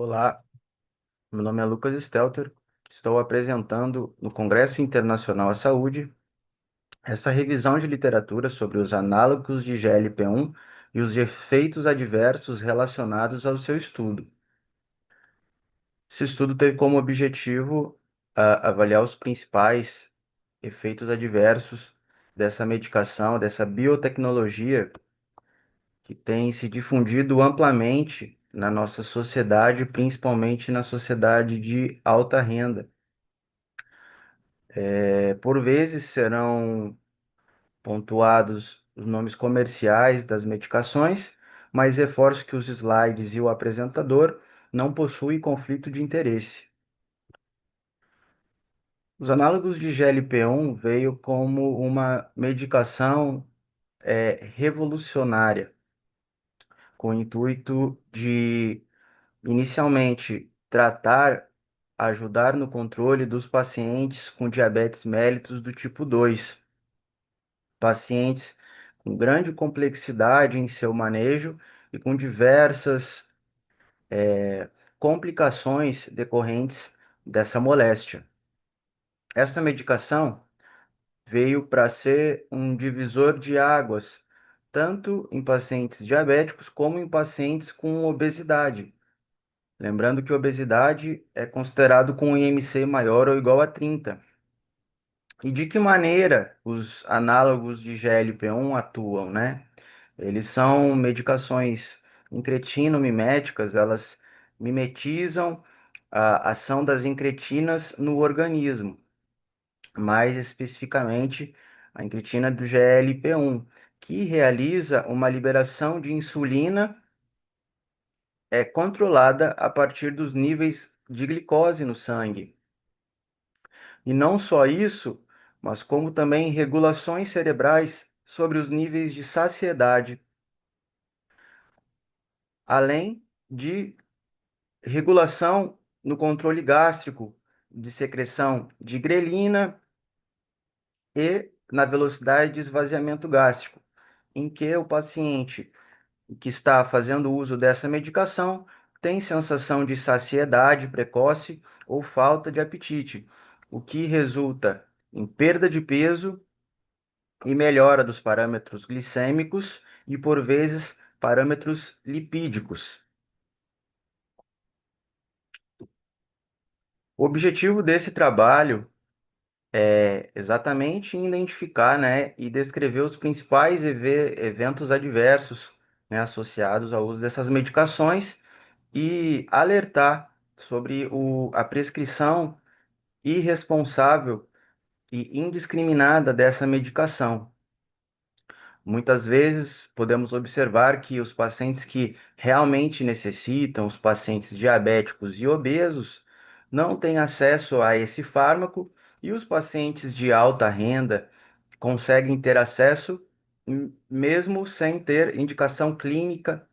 Olá, meu nome é Lucas Stelter. Estou apresentando no Congresso Internacional à Saúde essa revisão de literatura sobre os análogos de GLP-1 e os efeitos adversos relacionados ao seu estudo. Esse estudo teve como objetivo avaliar os principais efeitos adversos dessa medicação, dessa biotecnologia que tem se difundido amplamente na nossa sociedade, principalmente na sociedade de alta renda. Por vezes serão pontuados os nomes comerciais das medicações, mas reforço que os slides e o apresentador não possuem conflito de interesse. Os análogos de GLP-1 veio como uma medicação revolucionária, com o intuito de, inicialmente, ajudar no controle dos pacientes com diabetes mellitus do tipo 2, pacientes com grande complexidade em seu manejo e com diversas complicações decorrentes dessa moléstia. Essa medicação veio para ser um divisor de águas, tanto em pacientes diabéticos como em pacientes com obesidade. Lembrando que obesidade é considerado com um IMC maior ou igual a 30. E de que maneira os análogos de GLP-1 atuam, né? Eles são medicações incretino-miméticas, elas mimetizam a ação das incretinas no organismo, mais especificamente a incretina do GLP-1, que realiza uma liberação de insulina controlada a partir dos níveis de glicose no sangue. E não só isso, mas como também regulações cerebrais sobre os níveis de saciedade, além de regulação no controle gástrico de secreção de grelina e na velocidade de esvaziamento gástrico, em que o paciente que está fazendo uso dessa medicação tem sensação de saciedade precoce ou falta de apetite, o que resulta em perda de peso e melhora dos parâmetros glicêmicos e, por vezes, parâmetros lipídicos. O objetivo desse trabalho é exatamente identificar, né, e descrever os principais eventos adversos, né, associados ao uso dessas medicações e alertar sobre a prescrição irresponsável e indiscriminada dessa medicação. Muitas vezes podemos observar que os pacientes que realmente necessitam, os pacientes diabéticos e obesos, não têm acesso a esse fármaco e os pacientes de alta renda conseguem ter acesso mesmo sem ter indicação clínica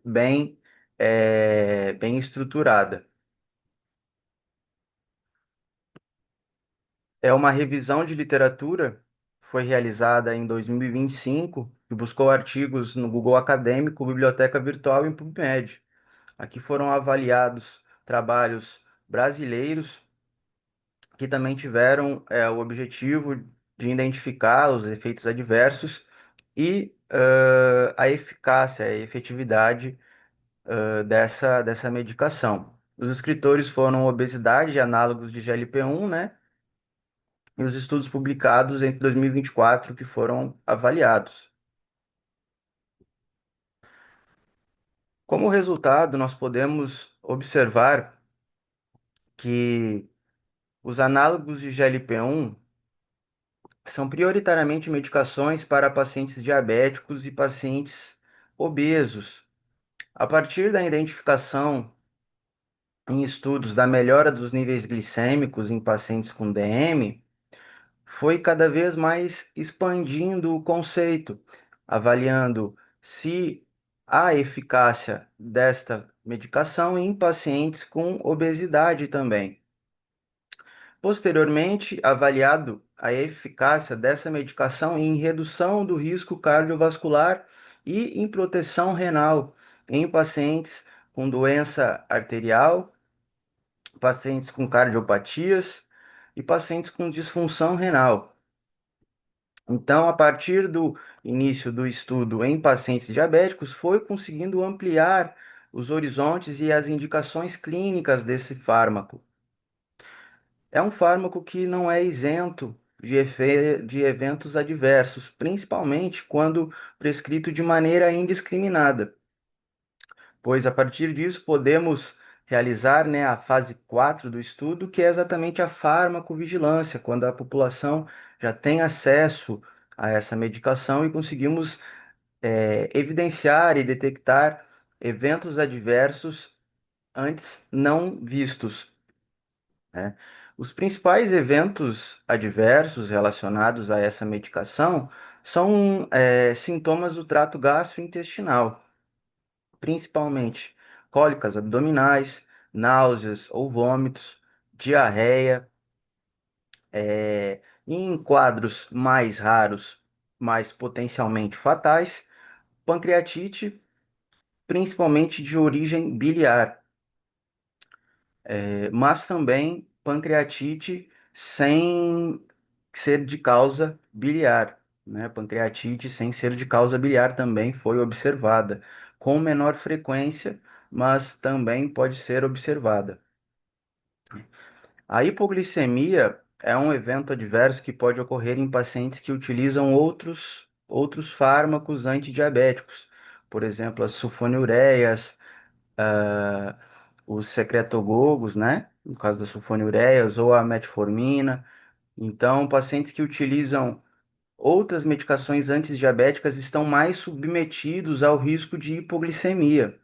bem, bem estruturada. É uma revisão de literatura, foi realizada em 2025 e buscou artigos no Google Acadêmico, Biblioteca Virtual e PubMed. Aqui foram avaliados trabalhos brasileiros que também tiveram o objetivo de identificar os efeitos adversos e a eficácia, a efetividade dessa medicação. Os escritores foram obesidade e análogos de GLP-1, né? E os estudos publicados entre 2024 que foram avaliados. Como resultado, nós podemos observar que os análogos de GLP-1 são prioritariamente medicações para pacientes diabéticos e pacientes obesos. A partir da identificação em estudos da melhora dos níveis glicêmicos em pacientes com DM, foi cada vez mais expandindo o conceito, avaliando se há eficácia desta medicação em pacientes com obesidade também. Posteriormente, avaliado a eficácia dessa medicação em redução do risco cardiovascular e em proteção renal em pacientes com doença arterial, pacientes com cardiopatias e pacientes com disfunção renal. Então, a partir do início do estudo em pacientes diabéticos, foi conseguindo ampliar os horizontes e as indicações clínicas desse fármaco. É um fármaco que não é isento de eventos adversos, principalmente quando prescrito de maneira indiscriminada, pois a partir disso podemos realizar, né, a fase 4 do estudo, que é exatamente a farmacovigilância, quando a população já tem acesso a essa medicação e conseguimos evidenciar e detectar eventos adversos antes não vistos, né? Os principais eventos adversos relacionados a essa medicação são sintomas do trato gastrointestinal, principalmente cólicas abdominais, náuseas ou vômitos, diarreia, e em quadros mais raros, mas potencialmente fatais, pancreatite, principalmente de origem biliar, mas também pancreatite sem ser de causa biliar, né? Pancreatite sem ser de causa biliar também foi observada, com menor frequência, mas também pode ser observada. A hipoglicemia é um evento adverso que pode ocorrer em pacientes que utilizam outros fármacos antidiabéticos, por exemplo, as sulfonilureias, ah, os secretogogos, né? No caso das sulfonilureias, ou a metformina. Então, pacientes que utilizam outras medicações antidiabéticas estão mais submetidos ao risco de hipoglicemia.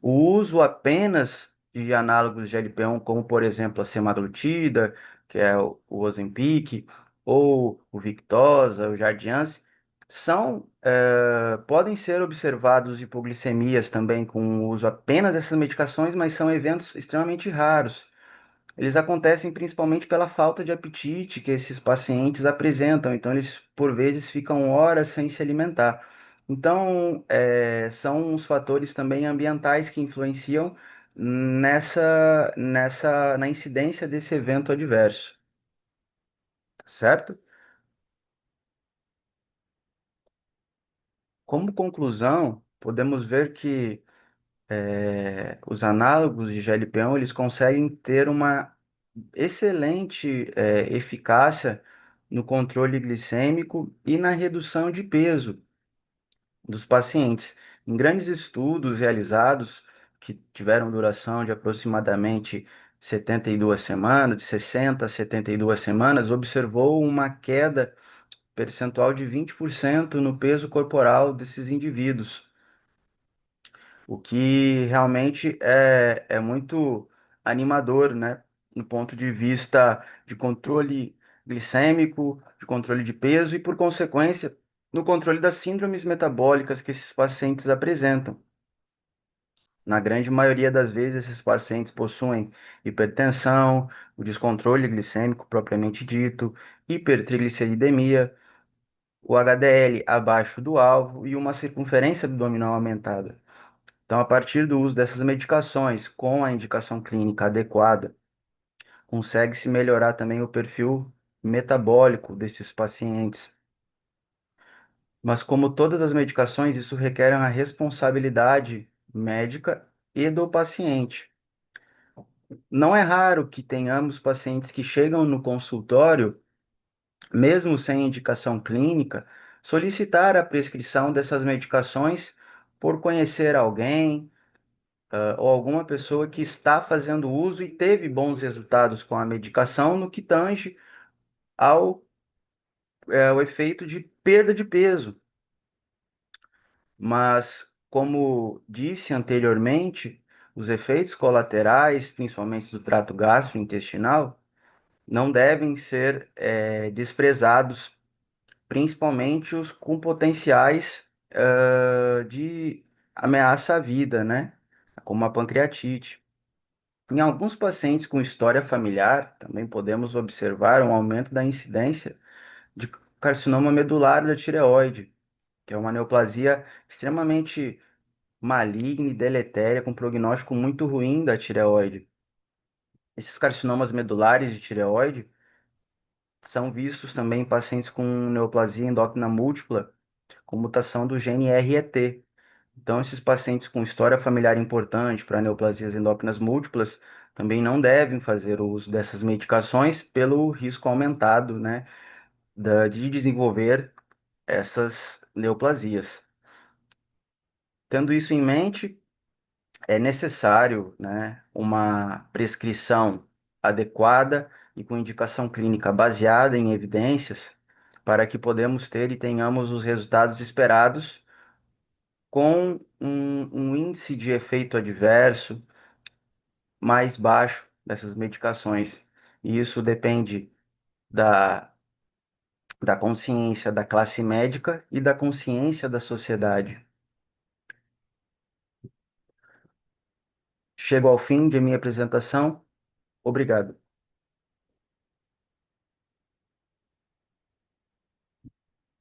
O uso apenas de análogos de GLP-1, como por exemplo a semaglutida, que é o Ozempic, ou o Victoza, o Jardiance, podem ser observados hipoglicemias também com o uso apenas dessas medicações, mas são eventos extremamente raros. Eles acontecem principalmente pela falta de apetite que esses pacientes apresentam, então eles por vezes ficam horas sem se alimentar. Então, são os fatores também ambientais que influenciam na incidência desse evento adverso, tá certo? Como conclusão, podemos ver que os análogos de GLP-1 eles conseguem ter uma excelente eficácia no controle glicêmico e na redução de peso dos pacientes. Em grandes estudos realizados, que tiveram duração de aproximadamente 72 semanas, de 60 a 72 semanas, observou uma queda percentual de 20% no peso corporal desses indivíduos, o que realmente é muito animador, né? No ponto de vista de controle glicêmico, de controle de peso e, por consequência, no controle das síndromes metabólicas que esses pacientes apresentam. Na grande maioria das vezes, esses pacientes possuem hipertensão, o descontrole glicêmico propriamente dito, hipertrigliceridemia, o HDL abaixo do alvo e uma circunferência abdominal aumentada. Então, a partir do uso dessas medicações com a indicação clínica adequada, consegue-se melhorar também o perfil metabólico desses pacientes. Mas, como todas as medicações, isso requer uma responsabilidade médica e do paciente. Não é raro que tenhamos pacientes que chegam no consultório, mesmo sem indicação clínica, solicitar a prescrição dessas medicações por conhecer alguém ou alguma pessoa que está fazendo uso e teve bons resultados com a medicação no que tange ao efeito de perda de peso. Mas, como disse anteriormente, os efeitos colaterais, principalmente do trato gastrointestinal, não devem ser desprezados, principalmente os com potenciais de ameaça à vida, né? Como a pancreatite. Em alguns pacientes com história familiar, também podemos observar um aumento da incidência de carcinoma medular da tireoide, que é uma neoplasia extremamente maligna e deletéria, com prognóstico muito ruim da tireoide. Esses carcinomas medulares de tireoide são vistos também em pacientes com neoplasia endócrina múltipla, com mutação do gene RET. Então, esses pacientes com história familiar importante para neoplasias endócrinas múltiplas também não devem fazer o uso dessas medicações pelo risco aumentado, né, de desenvolver essas neoplasias. Tendo isso em mente, é necessário, né, uma prescrição adequada e com indicação clínica baseada em evidências para que podemos ter e tenhamos os resultados esperados com um índice de efeito adverso mais baixo dessas medicações. E isso depende da, da consciência da classe médica e da consciência da sociedade. Chego ao fim de minha apresentação. Obrigado.